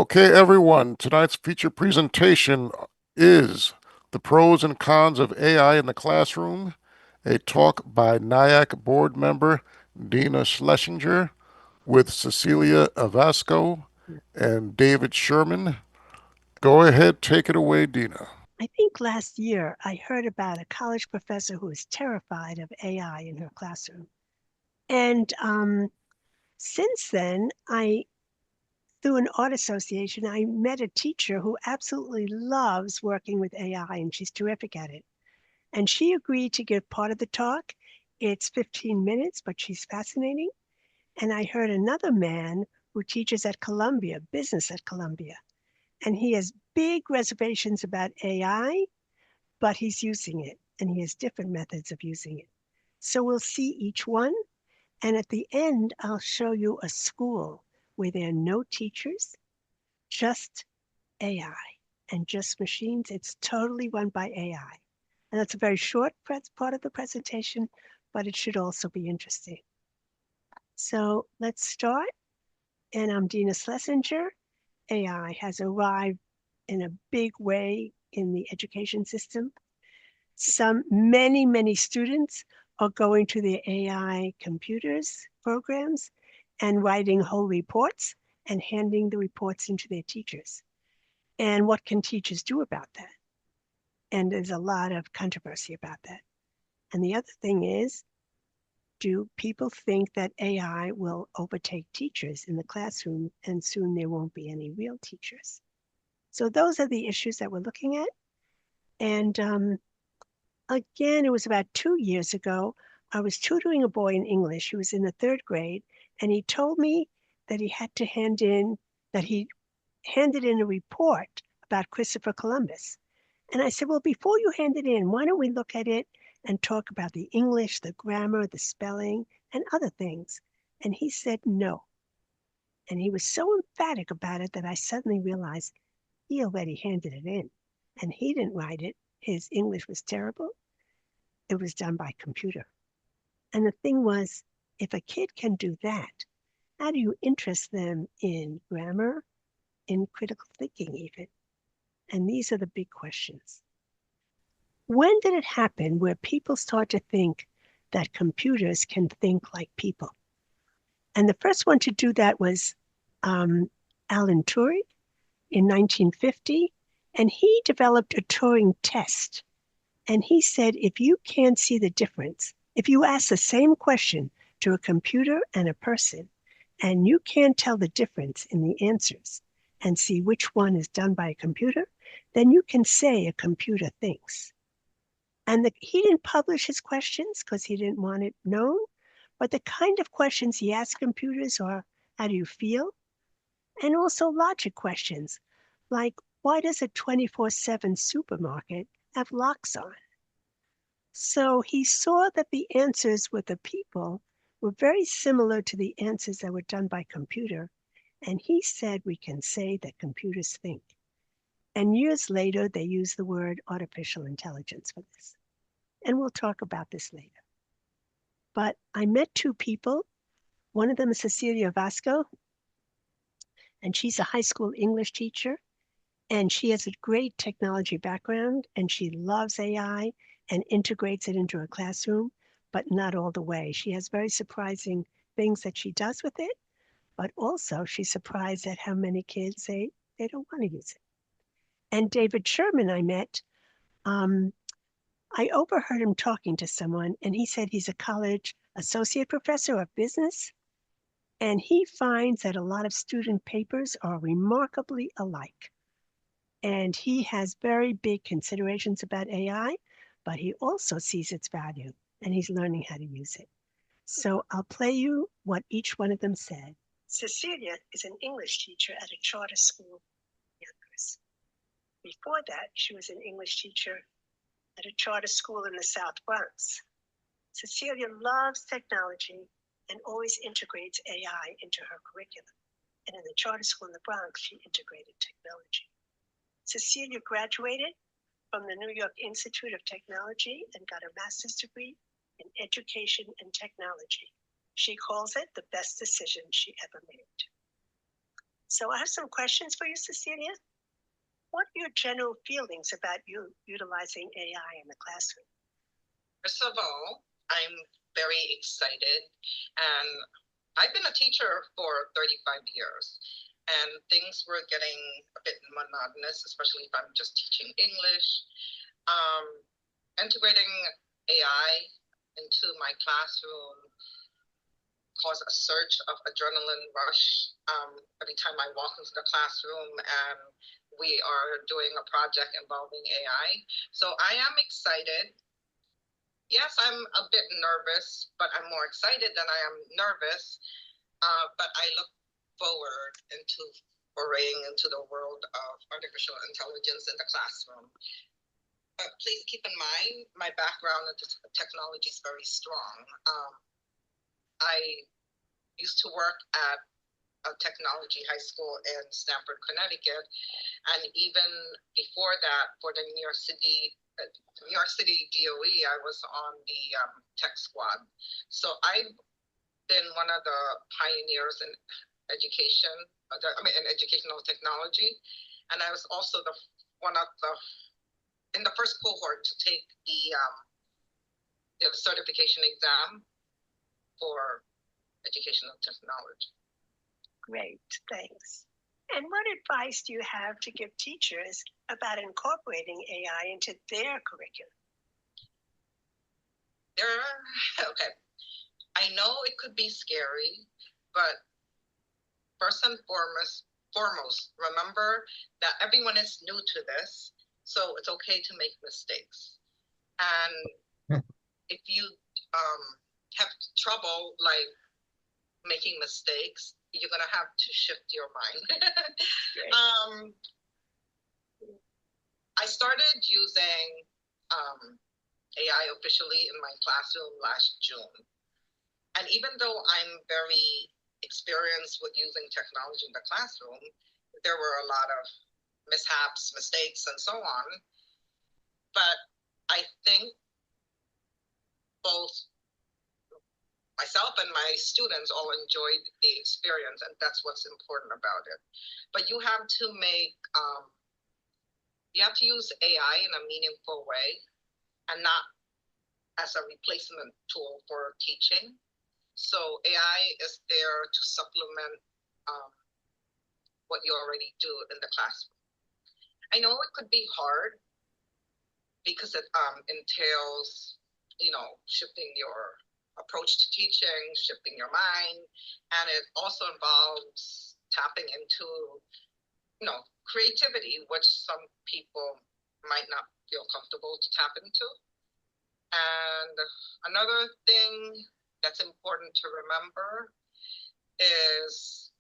Okay, everyone, tonight's feature presentation is The Pros and Cons of AI in the Classroom, a talk by NYACC board member Dina Schlesinger with Cecilia Evasco and David Sherman. Go ahead, take it away, Dina. I think last year I heard about a college professor who was terrified of AI in her classroom. And since then, through an art association, I met a teacher who absolutely loves working with AI and she's terrific at it. And she agreed to give part of the talk. It's 15 minutes, but she's fascinating. And I heard another man who teaches at Columbia, business at Columbia, and he has big reservations about AI, but he's using it and he has different methods of using it. So we'll see each one. And at the end, I'll show you a school where there are no teachers, just AI and just machines. It's totally run by AI. And that's a very short part of the presentation, but it should also be interesting. So let's start. And I'm Dina Schlesinger. AI has arrived in a big way in the education system. Many students are going to the AI computers programs and writing whole reports and handing the reports into their teachers. And what can teachers do about that? And there's a lot of controversy about that. And the other thing is, do people think that AI will overtake teachers in the classroom and soon there won't be any real teachers? So those are the issues that we're looking at. And again, it was about 2 years ago. I was tutoring a boy in English who was in the third grade, and he told me that he handed in a report about Christopher Columbus. And I said, well, before you hand it in, why don't we look at it and talk about the English, the grammar, the spelling, and other things? And he said no. And he was so emphatic about it that I suddenly realized he already handed it in. And he didn't write it. His English was terrible. It was done by computer. And the thing was, if a kid can do that, how do you interest them in grammar, in critical thinking even? And these are the big questions. When did it happen where people start to think that computers can think like people? And the first one to do that was um, Alan Turing in 1950. And he developed a Turing test. And he said, if you can't see the difference, if you ask the same question to a computer and a person, and you can't tell the difference in the answers and see which one is done by a computer, then you can say a computer thinks. And he didn't publish his questions because he didn't want it known, but the kind of questions he asked computers are, how do you feel? And also logic questions, like, why does a 24/7 supermarket have locks on? So he saw that the answers with the people were very similar to the answers that were done by computer. And he said we can say that computers think. And years later, they used the word artificial intelligence for this. And we'll talk about this later. But I met two people. One of them is Cecilia Evasco, and she's a high school English teacher. And she has a great technology background and she loves AI and integrates it into her classroom, but not all the way. She has very surprising things that she does with it, but also she's surprised at how many kids say they don't want to use it. And David Sherman, I met, I overheard him talking to someone, and he said he's a college associate professor of business. And he finds that a lot of student papers are remarkably alike. And he has very big considerations about AI, but he also sees its value and he's learning how to use it. So I'll play you what each one of them said. Cecilia is an English teacher at a charter school in Yonkers. Before that, she was an English teacher at a charter school in the South Bronx. Cecilia loves technology and always integrates AI into her curriculum. And in the charter school in the Bronx, she integrated technology. Cecilia graduated from the New York Institute of Technology and got a master's degree in education and technology. She calls it the best decision she ever made. So I have some questions for you, Cecilia. What are your general feelings about you utilizing AI in the classroom? First of all, I'm very excited, and I've been a teacher for 35 years, and things were getting a bit monotonous, especially if I'm just teaching English. Integrating AI into my classroom caused a surge of adrenaline rush every time I walk into the classroom and we are doing a project involving AI. So I am excited. Yes, I'm a bit nervous, but I'm more excited than I am nervous. But I look forward into foraying into the world of artificial intelligence in the classroom. But please keep in mind, my background in technology is very strong. I used to work at a technology high school in Stamford, Connecticut, and even before that, for the New York City DOE, I was on the tech squad. So I've been one of the pioneers in education, in educational technology, and I was also one of the in the first cohort to take the certification exam for educational technology. Great, thanks. And what advice do you have to give teachers about incorporating AI into their curriculum? Okay. I know it could be scary, but first and foremost, remember that everyone is new to this, so it's okay to make mistakes. And if you have trouble like making mistakes, you're gonna have to shift your mind. I started using AI officially in my classroom last June. And even though I'm very experienced with using technology in the classroom, there were a lot of mishaps, mistakes, and so on. But I think both myself and my students all enjoyed the experience, and that's what's important about it. But you have to use AI in a meaningful way and not as a replacement tool for teaching. So AI is there to supplement what you already do in the classroom. I know it could be hard because it entails, shifting your approach to teaching, shifting your mind, and it also involves tapping into, creativity, which some people might not feel comfortable to tap into. And another thing that's important to remember is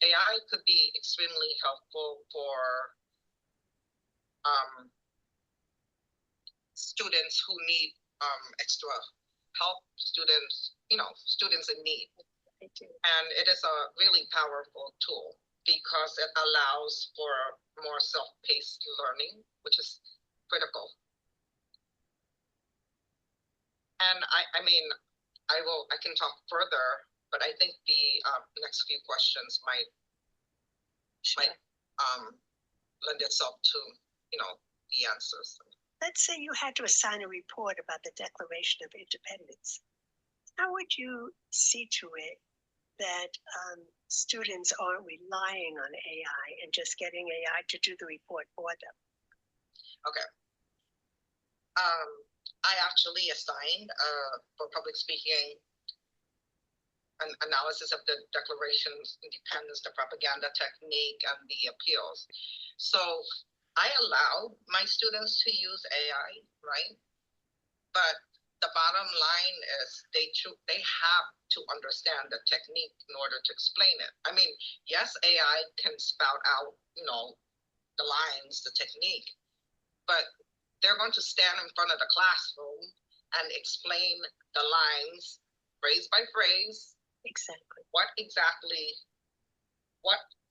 AI could be extremely helpful for students who need extra help, students in need. And it is a really powerful tool because it allows for more self-paced learning, which is critical. And I can talk further, but I think the next few questions might lend itself to, the answers. Let's say you had to assign a report about the Declaration of Independence. How would you see to it that students aren't relying on AI and just getting AI to do the report for them? Okay. I actually assigned for public speaking an analysis of the Declaration's independence, the propaganda technique, and the appeals. So I allowed my students to use AI, right? But the bottom line is they have to understand the technique in order to explain it. I mean, yes, AI can spout out, the lines, the technique, but they're going to stand in front of the classroom and explain the lines phrase by phrase. Exactly. What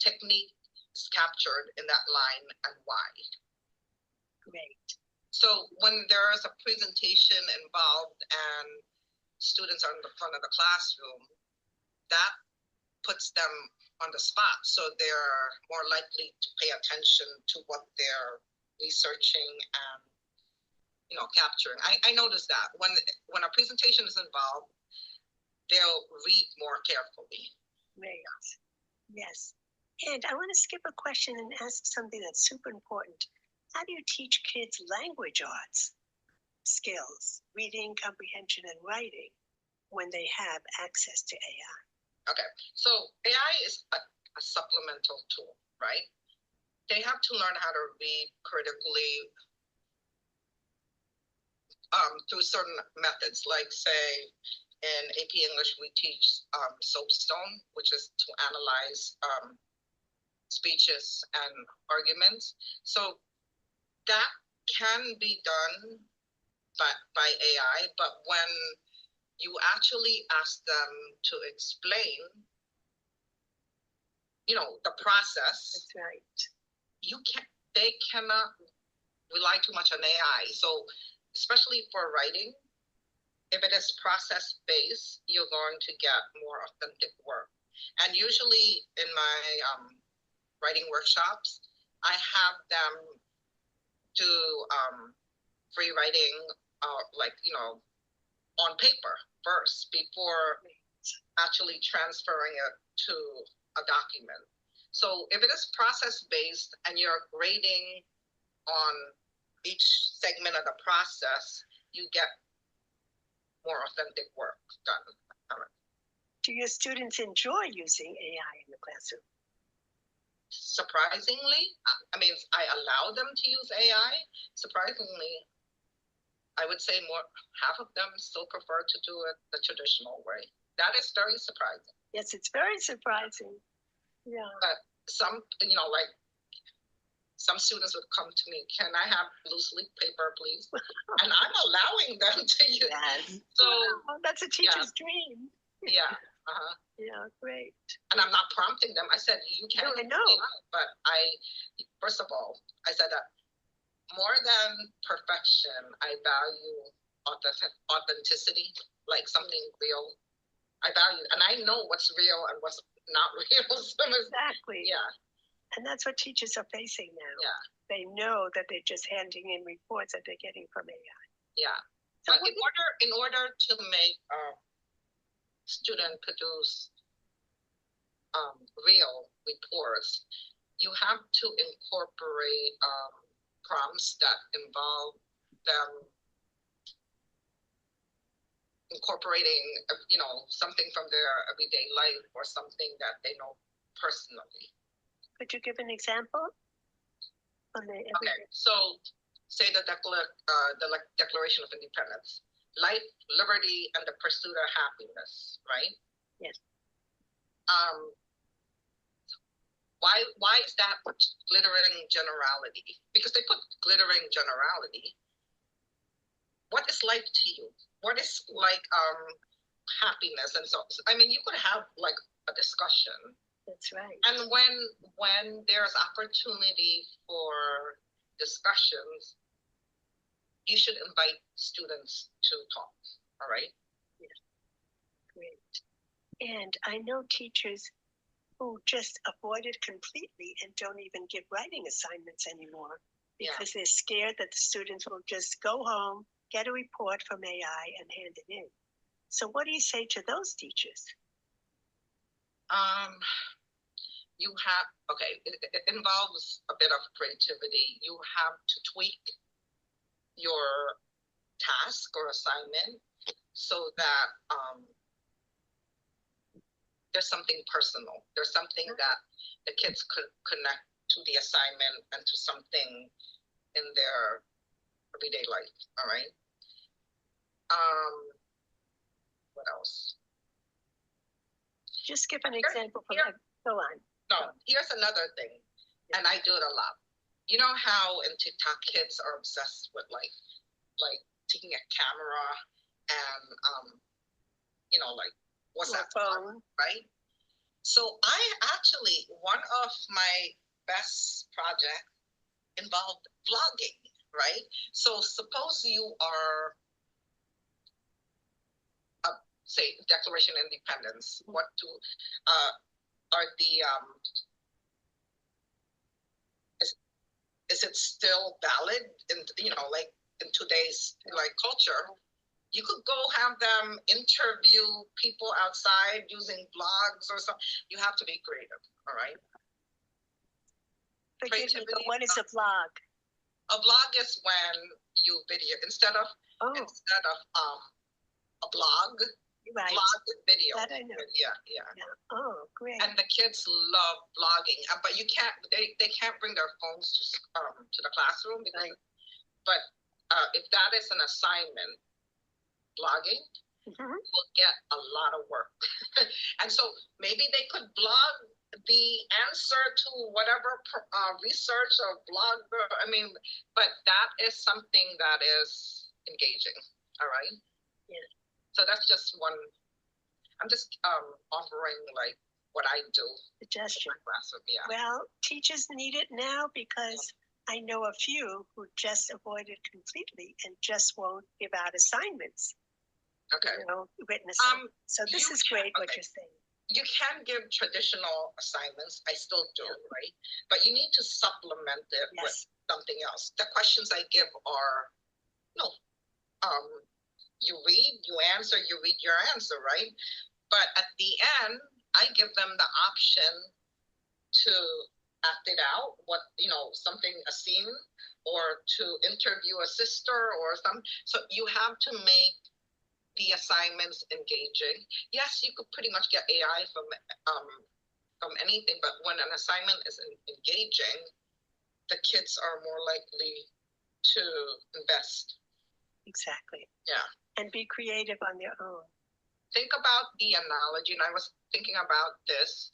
technique is captured in that line and why. Great. So when there is a presentation involved and students are in the front of the classroom, that puts them on the spot, so they're more likely to pay attention to what they're researching and capturing. I noticed that when a presentation is involved, they'll read more carefully. Right. Yes. And I want to skip a question and ask something that's super important. How do you teach kids language arts skills, reading, comprehension, and writing when they have access to AI? Okay, so AI is a supplemental tool, right? They have to learn how to read critically through certain methods, like say in AP English, we teach soapstone, which is to analyze speeches and arguments. So that can be done by AI, but when you actually ask them to explain, the process. That's right. They cannot rely too much on AI. So especially for writing, if it is process based, you're going to get more authentic work. And usually in my writing workshops, I have them do free writing, on paper first before actually transferring it to a document. So if it is process based and you're grading on each segment of the process, you get more authentic work done. Do your students enjoy using AI in the classroom? Surprisingly, I allow them to use AI. Surprisingly, I would say half of them still prefer to do it the traditional way. That is very surprising. Yes, it's very surprising. Yeah. But some, some students would come to me, can I have loose leaf paper, please? And I'm allowing them to use it. Yes. So that's a teacher's dream. Yeah. Yeah, great. And I'm not prompting them. I said, you can. I know. But first of all, I said that more than perfection, I value authenticity, like something real. I value, and I know what's real and what's not real. Exactly. Yeah. And that's what teachers are facing now. Yeah. They know that they're just handing in reports that they're getting from AI. Yeah. So but in order to make student produce real reports, you have to incorporate prompts that involve them incorporating, something from their everyday life or something that they know personally. Could you give an example? Okay, so say the Declaration of Independence, life, liberty, and the pursuit of happiness, right? Yes. Why is that glittering generality? Because they put glittering generality. What is life to you? What is happiness? And so, you could have a discussion. That's right. And when there's opportunity for discussions, you should invite students to talk. All right? Yes. Great. And I know teachers who just avoid it completely and don't even give writing assignments anymore because they're scared that the students will just go home, get a report from AI, and hand it in. So what do you say to those teachers? It involves a bit of creativity. You have to tweak your task or assignment so that there's something personal. There's something that the kids could connect to the assignment and to something in their everyday life. All right. What else? Just give an example from that. Go on. No, here's another thing, and I do it a lot. You know how in TikTok kids are obsessed with like taking a camera and what's that phone, right? So I actually, one of my best projects involved vlogging, right? So suppose you are say Declaration of Independence, are the is it still valid in, like in today's like culture? You could go have them interview people outside using blogs or something. You have to be creative, all right? Forgive me, but what is a blog? A blog is when you video instead of a blog. Right. Blog with video. That I know. Yeah. Oh, great. And the kids love blogging, but you can't. They can't bring their phones to the classroom because. Right. But if that is an assignment, blogging will get a lot of work, and so maybe they could blog the answer to whatever research or blog. I mean, but that is something that is engaging. All right. Yeah. So that's just one. I'm just offering like what I do. Suggestion. Yeah. Well, teachers need it now because I know a few who just avoid it completely and just won't give out assignments. Okay. Written assignments. So this is great what you're saying. You can give traditional assignments. I still do, right? But you need to supplement it with something else. The questions I give are, you read, you answer, you read your answer, right? But at the end, I give them the option to act it out, something, a scene, or to interview a sister or something. So you have to make the assignments engaging. Yes, you could pretty much get AI from anything, but when an assignment is engaging, the kids are more likely to invest. Exactly. Yeah. And be creative on their own. Think about the analogy, and I was thinking about this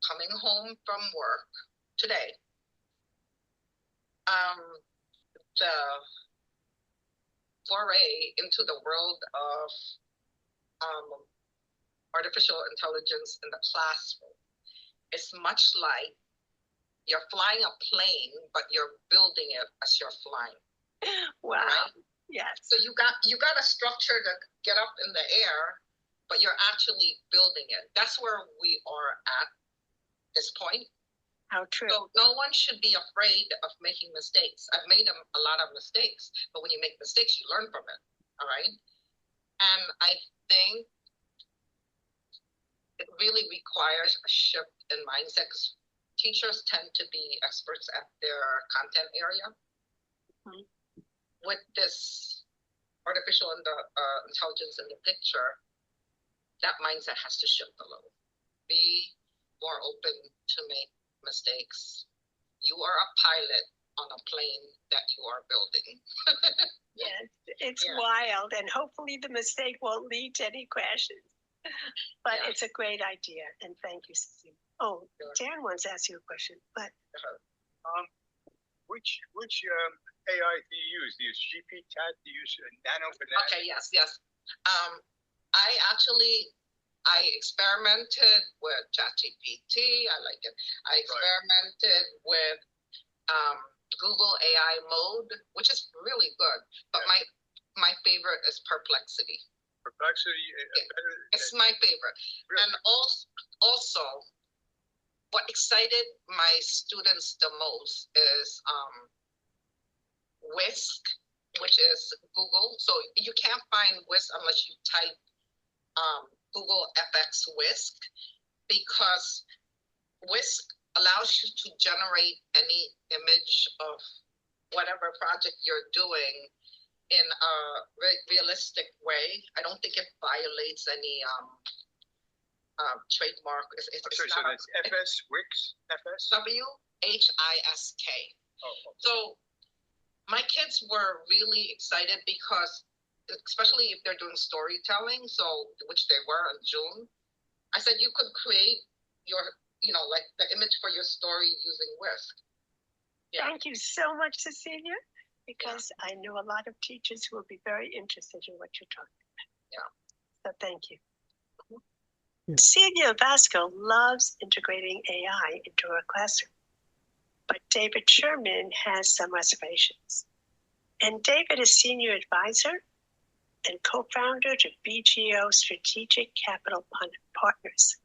coming home from work today. The foray into the world of artificial intelligence in the classroom is much like you're flying a plane, but you're building it as you're flying. Wow. Right? Yes. So you got a structure to get up in the air, but you're actually building it. That's where we are at this point. How true. So no one should be afraid of making mistakes. I've made a lot of mistakes, but when you make mistakes, you learn from it. All right. And I think it really requires a shift in mindset. Teachers tend to be experts at their content area. With this artificial intelligence in the picture, that mindset has to shift a little. Be more open to make mistakes. You are a pilot on a plane that you are building. Yes, it's wild, and hopefully the mistake won't lead to any crashes. But it's a great idea, and thank you, Cecilia. Oh, Darren wants to ask you a question, but which AI do you use? Do you use GPT? Do you use Nano Banana? Okay, yes. I experimented with ChatGPT. I like it. I experimented with Google AI mode, which is really good. But my favorite is Perplexity. Perplexity? It's my favorite. Really? And also, what excited my students the most is Whisk, which is Google. So you can't find Whisk unless you type Google FX Whisk, because Whisk allows you to generate any image of whatever project you're doing in a realistic way. I don't think it violates any trademark. So that's FS Wix? FS? WHISK. Oh, okay. So my kids were really excited because, especially if they're doing storytelling, which they were in June, I said you could create your, like the image for your story using Whisk. Yeah. Thank you so much, Cecilia, because I know a lot of teachers who will be very interested in what you're talking about. Yeah. So thank you. Cecilia Evasco loves integrating AI into her classroom, but David Sherman has some reservations. And David is Senior Advisor and co-founder to BGO Strategic Capital Partners,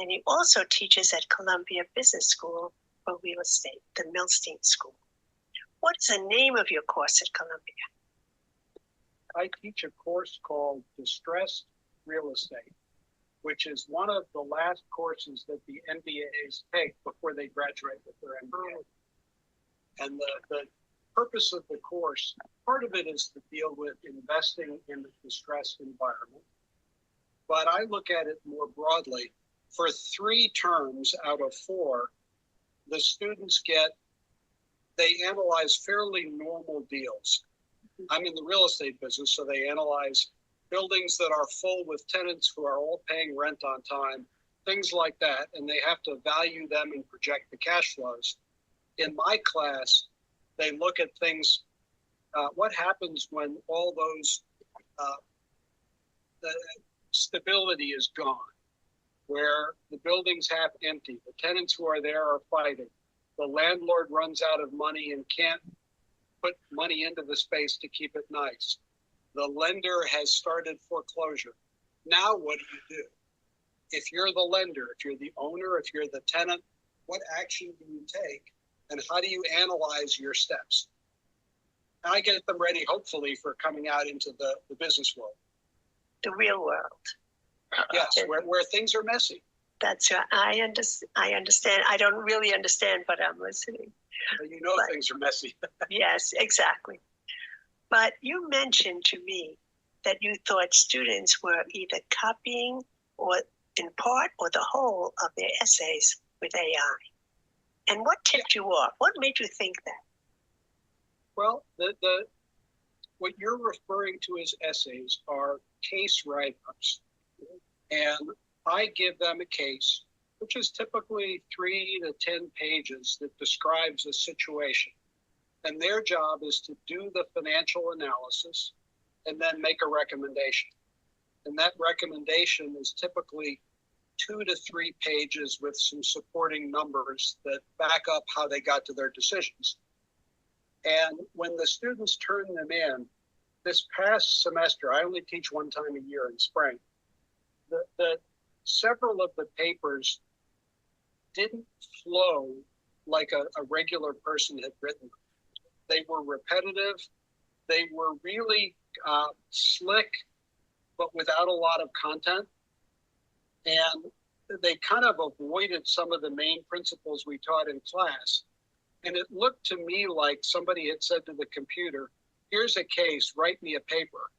And he also teaches at Columbia Business School for Real Estate, the Milstein School. What is the name of your course at Columbia? I teach a course called Distressed Real Estate, which is one of the last courses that the MBAs take before they graduate with their MBA. And the purpose of the course, part of it is to deal with investing in a distressed environment. But I look at it more broadly. For 3 terms out of 4, the students they analyze fairly normal deals. I'm in the real estate business, so they analyze buildings that are full with tenants who are all paying rent on time, things like that, and they have to value them and project the cash flows. In my class, they look at things, what happens when all those, the stability is gone, where the building's half empty, the tenants who are there are fighting, the landlord runs out of money and can't put money into the space to keep it nice. The lender has started foreclosure. Now what do? If you're the lender, if you're the owner, if you're the tenant, what action do you take? And how do you analyze your steps? And I get them ready, hopefully, for coming out into the business world. The real world. Yes, where things are messy. That's right. I understand. I don't really understand, but I'm listening. You know, things are messy. Yes, exactly. But you mentioned to me that you thought students were either copying or in part or the whole of their essays with AI. And what tipped you off? What made you think that? Well, what you're referring to as essays are case write-ups. And I give them a case, which is typically 3 to 10 pages that describes a situation. And their job is to do the financial analysis and then make a recommendation. And that recommendation is typically 2 to 3 pages with some supporting numbers that back up how they got to their decisions. And when the students turn them in, this past semester, I only teach 1 time a year in spring, several of the papers didn't flow like a regular person had written them. They were repetitive. They were really slick, but without a lot of content. And they kind of avoided some of the main principles we taught in class. And it looked to me like somebody had said to the computer, here's a case, write me a paper.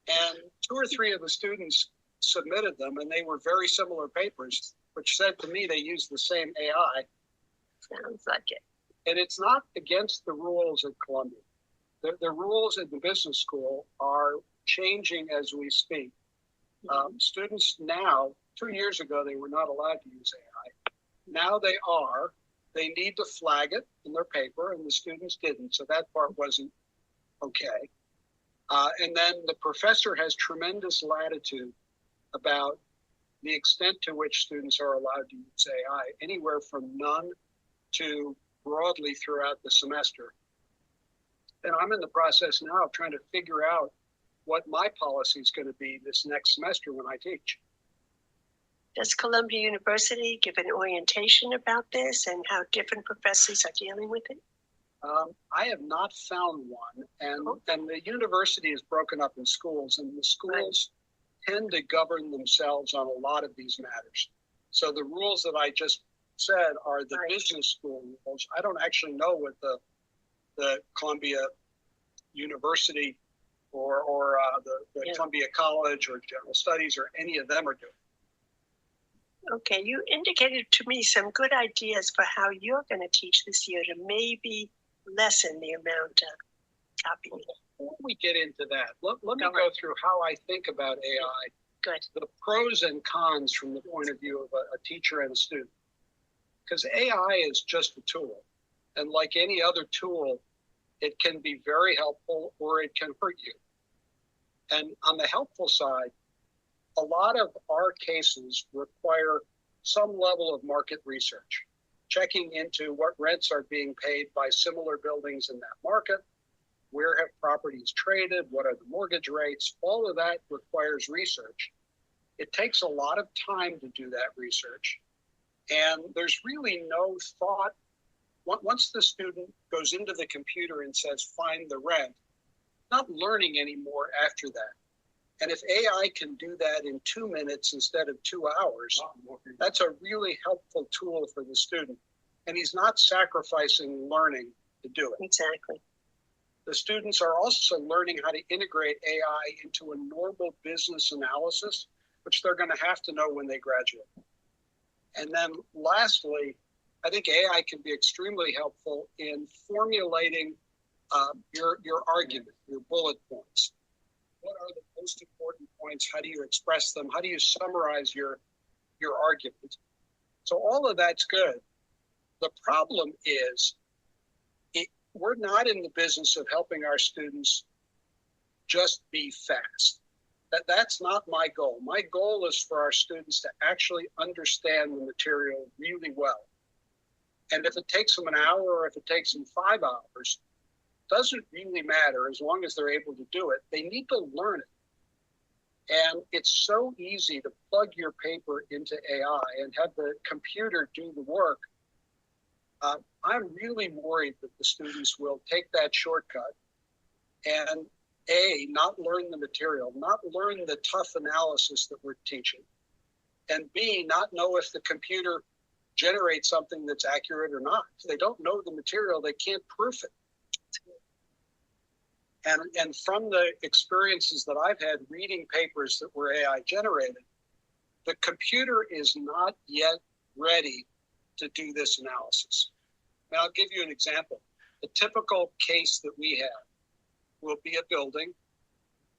And 2 or 3 of the students submitted them, and they were very similar papers, which said to me they used the same AI. Sounds like it. And it's not against the rules at Columbia. The rules at the business school are changing as we speak. Students now, 2 years ago, they were not allowed to use AI. Now they are. They need to flag it in their paper, and the students didn't, so that part wasn't okay. And then the professor has tremendous latitude about the extent to which students are allowed to use AI, anywhere from none to broadly throughout the semester. And I'm in the process now of trying to figure out what my policy is going to be this next semester when I teach. Does Columbia University give an orientation about this and how different professors are dealing with it? I have not found one, and the university is broken up in schools, and the schools tend to govern themselves on a lot of these matters. So the rules that I just said are the business school rules. I don't actually know what the Columbia University or the Columbia College or General Studies or any of them are doing. Okay, you indicated to me some good ideas for how you're going to teach this year to maybe lessen the amount of copying. Before we get into that, let me go through how I think about AI. Good. The pros and cons from the point of view of a teacher and a student. Because AI is just a tool. And like any other tool, it can be very helpful or it can hurt you. And on the helpful side, a lot of our cases require some level of market research, checking into what rents are being paid by similar buildings in that market, where have properties traded, what are the mortgage rates, all of that requires research. It takes a lot of time to do that research. And there's really no thought. Once the student goes into the computer and says, find the rent, not learning anymore after that. And if AI can do that in 2 minutes instead of 2 hours, that's a really helpful tool for the student. And he's not sacrificing learning to do it. Exactly. The students are also learning how to integrate AI into a normal business analysis, which they're going to have to know when they graduate. And then lastly, I think AI can be extremely helpful in formulating your argument, your bullet points. What are the most important points? How do you express them? How do you summarize your argument? So all of that's good. The problem is we're not in the business of helping our students just be fast. That's not my goal. My goal is for our students to actually understand the material really well. And if it takes them an hour or if it takes them 5 hours, doesn't really matter as long as they're able to do it. They need to learn it. And it's so easy to plug your paper into AI and have the computer do the work. I'm really worried that the students will take that shortcut and not learn the material, not learn the tough analysis that we're teaching, and B, not know if the computer generates something that's accurate or not. If they don't know the material, they can't proof it. And from the experiences that I've had reading papers that were AI generated, the computer is not yet ready to do this analysis. And I'll give you an example. The typical case that we have will be a building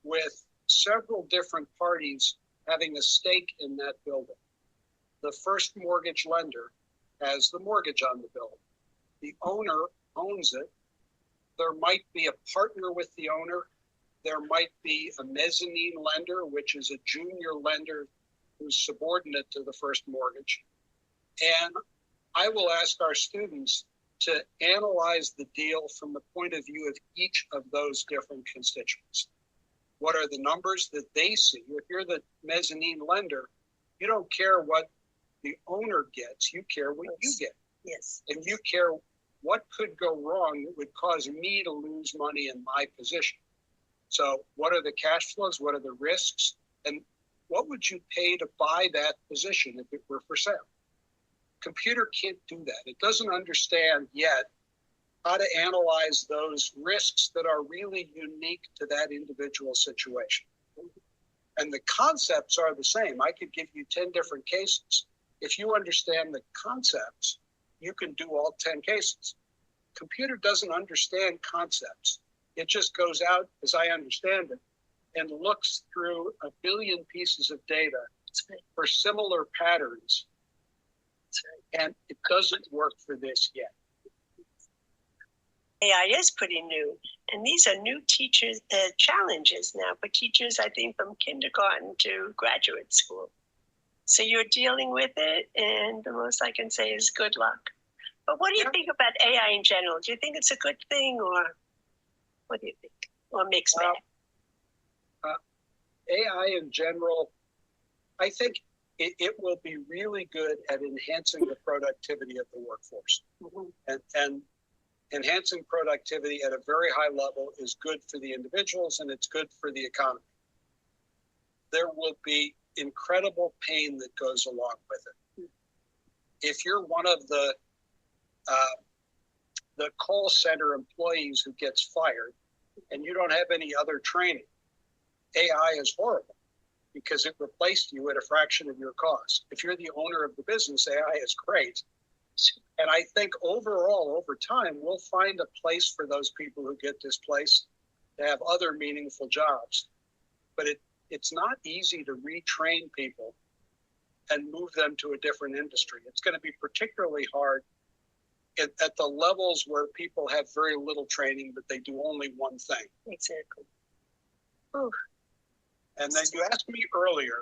with several different parties having a stake in that building. The first mortgage lender has the mortgage on the building. The owner owns it. There might be a partner with the owner. There might be a mezzanine lender, which is a junior lender who's subordinate to the first mortgage. And I will ask our students to analyze the deal from the point of view of each of those different constituents. What are the numbers that they see? If you're the mezzanine lender, you don't care what the owner gets, you care what you get. Yes. And you care what could go wrong that would cause me to lose money in my position. So what are the cash flows? What are the risks? And what would you pay to buy that position if it were for sale? Computer can't do that. It doesn't understand yet how to analyze those risks that are really unique to that individual situation. And the concepts are the same. I could give you 10 different cases. If you understand the concepts, you can do all 10 cases. Computer doesn't understand concepts. It just goes out, as I understand it, and looks through a billion pieces of data for similar patterns. And it doesn't work for this yet. AI is pretty new, and these are new teachers challenges now for teachers, I think, from kindergarten to graduate school. So you're dealing with it, and the most I can say is good luck. But what do you think about AI in general? Do you think it's a good thing, or what do you think? Or mixed bag? AI in general, I think it will be really good at enhancing the productivity of the workforce. Mm-hmm. And enhancing productivity at a very high level is good for the individuals and it's good for the economy. There will be incredible pain that goes along with it. If you're one of the call center employees who gets fired and you don't have any other training, AI is horrible because it replaced you at a fraction of your cost. If you're the owner of the business, AI is great. And I think overall, over time, we'll find a place for those people who get displaced to have other meaningful jobs. But it's not easy to retrain people and move them to a different industry. It's going to be particularly hard at the levels where people have very little training, but they do only one thing. Exactly. Ooh. And then you asked me earlier,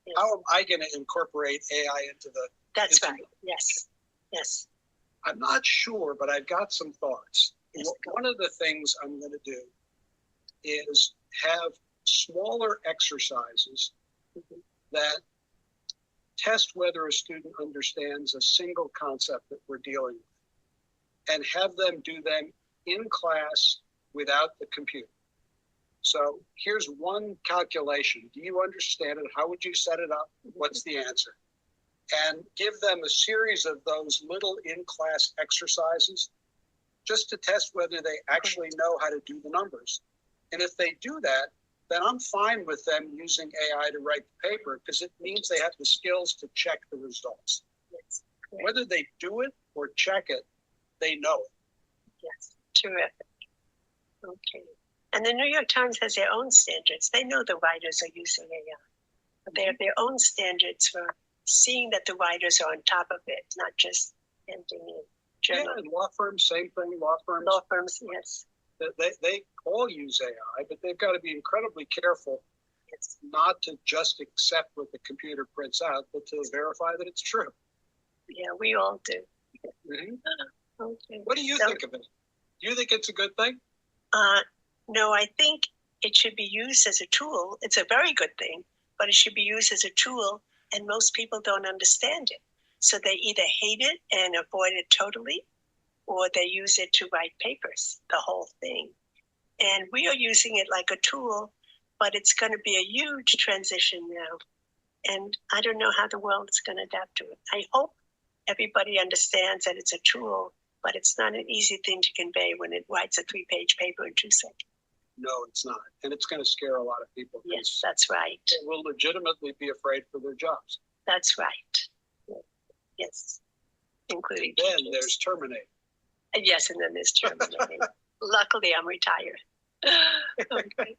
yes, how am I going to incorporate AI into the... That's right. Yes. Yes. I'm not sure, but I've got some thoughts. Yes, one of the things I'm going to do is have smaller exercises that test whether a student understands a single concept that we're dealing with and have them do them in class without the computer. So here's one calculation. Do you understand it? How would you set it up? What's the answer? And give them a series of those little in-class exercises just to test whether they actually know how to do the numbers. And if they do that, then I'm fine with them using AI to write the paper because it means they have the skills to check the results. Yes. Whether they do it or check it, they know it. Yes. Terrific. Okay. And the New York Times has their own standards. They know the writers are using AI, but they have their own standards for seeing that the writers are on top of it, not just ending in Yeah, journal. and law firms, same thing. Law firms, Yes. they all use AI, but they've got to be incredibly careful Yes. not to just accept what the computer prints out, but to verify that it's true. Yeah, we all do. Mhm. Okay. What do you think of it? Do you think it's a good thing? No, I think it should be used as a tool. It's a very good thing, but it should be used as a tool, and most people don't understand it. So they either hate it and avoid it totally, or they use it to write papers, the whole thing. And we are using it like a tool, but it's going to be a huge transition now. And I don't know how the world is going to adapt to it. I hope everybody understands that it's a tool, but it's not an easy thing to convey when it writes a 3-page paper in 2 seconds. No, it's not. And it's going to scare a lot of people. Yes, that's right. They will legitimately be afraid for their jobs. That's right. Yes, including Then teachers. there's Terminator. Yes, and then there's Sherman. Luckily, I'm retired. Okay.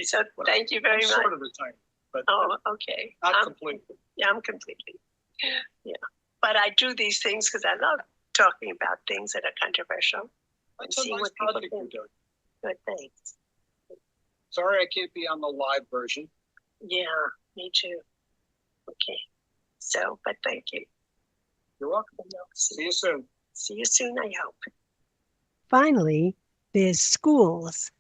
So thank you very I'm much. sort of retired, but Oh, okay. not completely. Yeah, I'm completely. Yeah, but I do these things because I love talking about things that are controversial. That's a see nice what people project you're think. doing. Good, thanks. Sorry I can't be on the live version. Yeah, me too. Okay. So, but thank you. You're welcome. See you soon. See you soon, I hope. Finally, there's schools,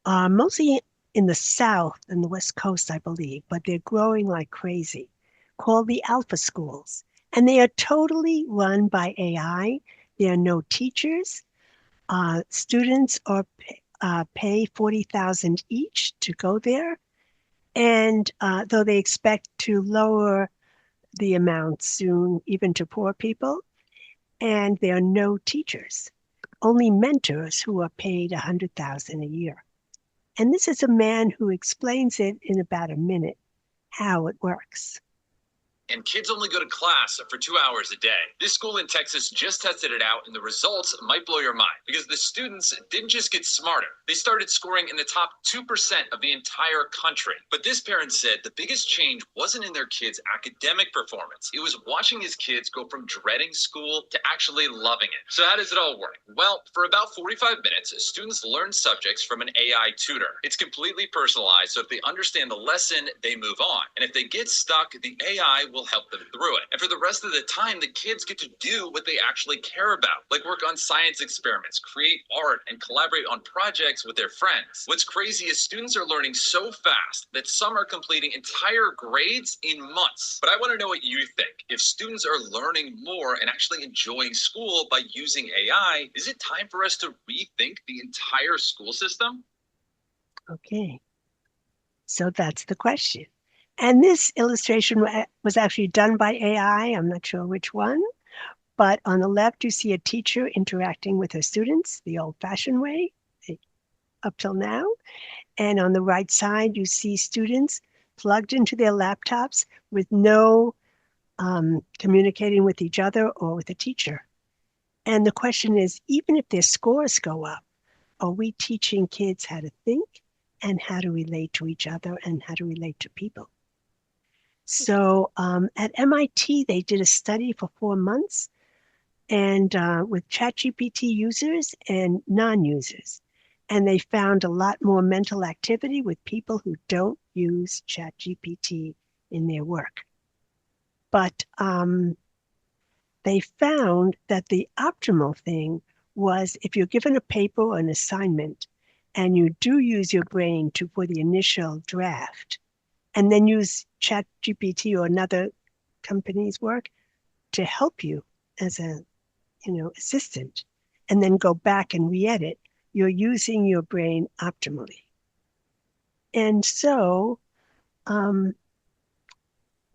mostly in the South and the West Coast, I believe, but they're growing like crazy, called the Alpha Schools. And they are totally run by AI. There are no teachers. Students are pay $40,000 each to go there. And though they expect to lower the amount soon, even to poor people, and there are no teachers, only mentors who are paid $100,000 a year. And this is a man who explains it in about a minute how it works. And kids only go to class for 2 hours a day. This school in Texas just tested it out, and the results might blow your mind because the students didn't just get smarter. They started scoring in the top 2% of the entire country. But this parent said the biggest change wasn't in their kids' academic performance. It was watching his kids go from dreading school to actually loving it. So how does it all work? Well, for about 45 minutes, students learn subjects from an AI tutor. It's completely personalized, so if they understand the lesson, they move on. And if they get stuck, the AI will help them through it. And for the rest of the time, the kids get to do what they actually care about, like work on science experiments, create art, and collaborate on projects with their friends. What's crazy is students are learning so fast that some are completing entire grades in months. But I want to know what you think. If students are learning more and actually enjoying school by using AI, is it time for us to rethink the entire school system? Okay, so that's the question. And this illustration was actually done by AI. I'm not sure which one, but on the left, you see a teacher interacting with her students the old-fashioned way up till now. And on the right side, you see students plugged into their laptops with no communicating with each other or with a teacher. And the question is, even if their scores go up, are we teaching kids how to think and how to relate to each other and how to relate to people? So at MIT, they did a study for 4 months and with ChatGPT users and non-users. And they found a lot more mental activity with people who don't use ChatGPT in their work. But they found that the optimal thing was if you're given a paper or an assignment and you do use your brain for the initial draft, and then use ChatGPT or another company's work to help you as a, assistant, and then go back and re-edit, you're using your brain optimally. And so,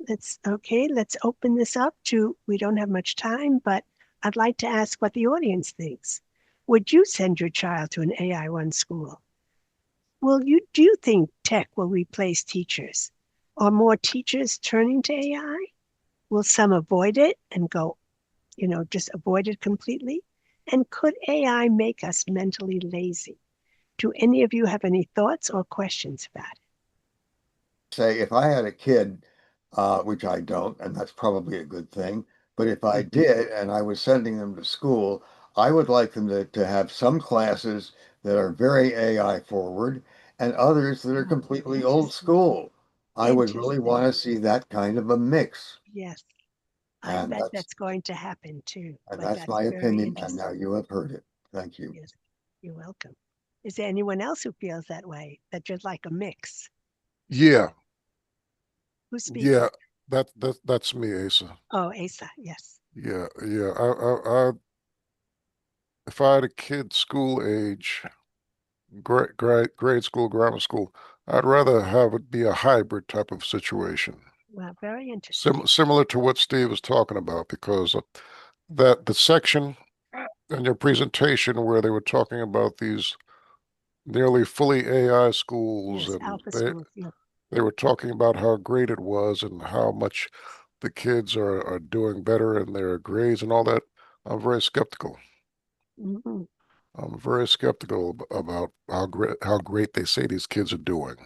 let's open this up to, we don't have much time, but I'd like to ask what the audience thinks. Would you send your child to an AI-1 school? Do you think tech will replace teachers? Are more teachers turning to AI? Will some avoid it and go, just avoid it completely? And could AI make us mentally lazy? Do any of you have any thoughts or questions about it? Say, if I had a kid, which I don't, and that's probably a good thing, but if I did and I was sending them to school, I would like them to have some classes that are very AI forward and others that are completely old school. I would really want to see that kind of a mix. Yes, I And bet that's going to happen too. But that's that's my very opinion, and interesting. now you have heard it. Thank you. Yes, you're welcome. Is there anyone else who feels that way, that you'd like a mix? Yeah, Who's speaking? yeah, that's me, Asa. Oh, Asa, yes. Yeah, yeah. If I had a kid school age, grade school, grammar school, I'd rather have it be a hybrid type of situation. Well, very interesting. Similar to what Steve was talking about, because that the section in your presentation where they were talking about these nearly fully AI schools, Yes, and alpha schools. Yeah. they were talking about how great it was and how much the kids are doing better in their grades and all that. I'm very skeptical. Mhm. I'm very skeptical about how great they say these kids are doing.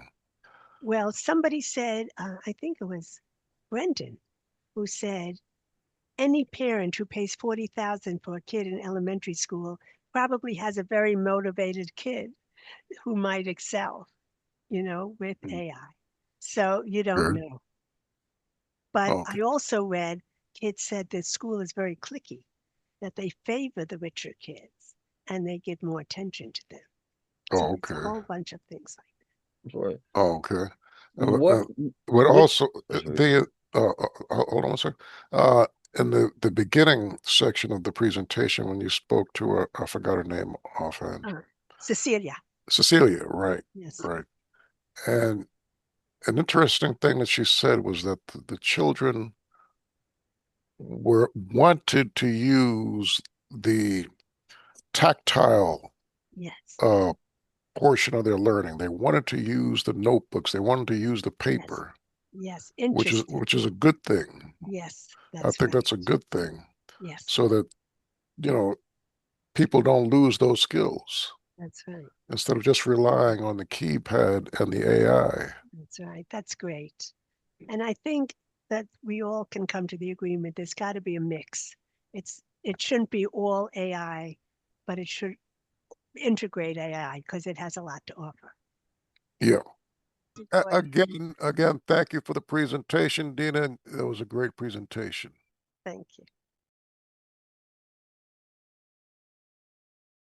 Well, somebody said, I think it was Brendan, who said any parent who pays 40,000 for a kid in elementary school probably has a very motivated kid who might excel, with AI. So you don't Sure. know. But Okay. I also read kids said that school is very cliquey, that they favor the richer kids and they give more attention to them. So Oh, it's a okay. whole bunch of things like Right. Oh, okay. What? But Which? also Oh, sorry. they hold on a second. In the beginning section of the presentation, when you spoke to her, I forgot her name offhand. that. Cecilia, Cecilia, right, yes. right. And an interesting thing that she said was that the children wanted to use the tactile Yes, uh, portion of their learning. They wanted to use the notebooks. They wanted to use the yes, paper, yes. which is Interesting. which is a good thing. Yes, I that's think right. that's a good thing, Yes, so that you know people don't lose those skills that's right. instead of just relying on the keypad and the AI. That's right. That's great. And I think that we all can come to the agreement there's got to be a mix. It shouldn't be all AI, but it should integrate AI because it has a lot to offer. Yeah. Go ahead. Again, thank you for the presentation, Dina. It was a great presentation. Thank you.